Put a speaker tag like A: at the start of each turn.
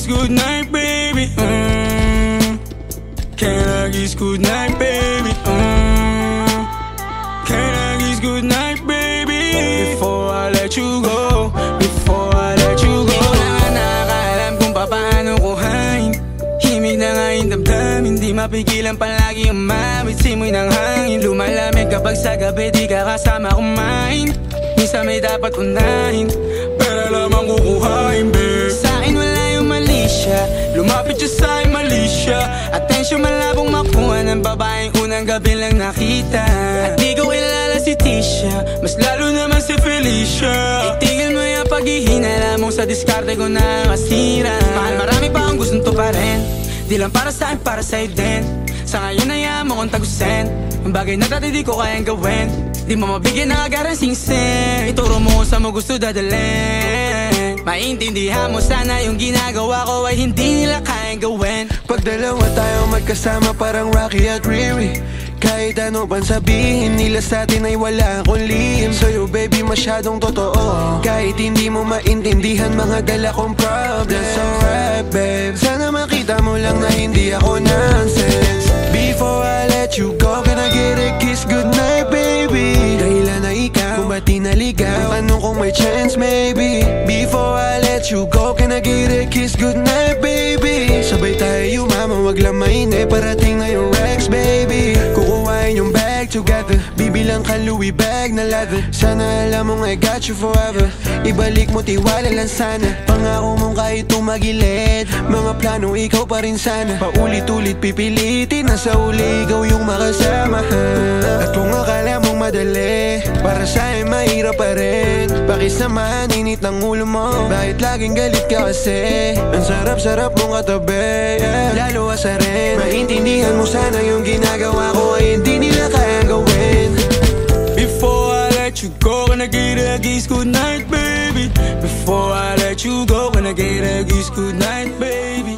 A: good night, baby? Can I kiss good night, baby? Can I kiss good night, baby? Before I let you go, before I let you go. Di ko na nga nakakaalam kung paano kuhain. Himig na nga yung damdamin, di mapigilan palagi umawit. Simoy ng hangin, lumalamig kapag sa gabi di ka kasama kumain. Minsan may dapat unahin, pero lamang kukuhain, babe. Sa'kin wala yung mali siya, lumapit siya sa'kin mali siya. Atensyon malabong makuha ng babaeng unang gabi lang nakita. At di ko kilala si Tisha, mas lalo naman si Felicia. Itigil mo yung paghihinala mo sa diskarte ko na masira. Mahal, marami pa akong gustong tuparin, di lang para sa'kin, para sa'yo din. Sa ngayon hayaan mo kong tagusin ang bagay na dati di ko kayang gawin. Di mo mabigyan ng agarang sing-sing, ituro mo sa mo gusto dadalhin. Maintindihan mo sana yung ginagawa ko ay hindi nila kayang gawin.
B: Pag dalawa tayo magkasama parang Rocky at Riri, kahit ano pang sabihin nila sa'tin ay wala akong lihim. Sa'yo baby masyadong totoo, kahit hindi mo maintindihan mga dala kong problems. So alright babe, sana makita mo lang na hindi ako nonsense. Before I let you go, can I get a kiss goodnight baby? Dahilan na ikaw, kung ba't di naligaw, tanong kung may chance maybe. Before I let you go, can I get a kiss goodnight baby? Sabay tayo mama, wag lang mainip, parating na yung Rex baby. Kukuhain yung bag together, bibilang ka Louis bag na leather. Sana alam mong I got you forever, ibalik mo tiwala lang sana. Pangako mong kahit tumagilid, mga plano ikaw pa rin sana. Paulit-ulit pipilitin na sa uli ikaw yung makasama. At kung akala mong madali, para sa'yo mahirap pa rin. Pakisamahan init ng ulo mo, bakit laging galit ka kasi? Ang sarap-sarap mong katabi, yeah. Lalo asa rin, maintindihan mo sana yung ginagawa ko ay hindi nila kayang gawin.
A: Before I let you go, can I get a kiss good night, baby? Before I let you go, can I get a kiss good night, baby?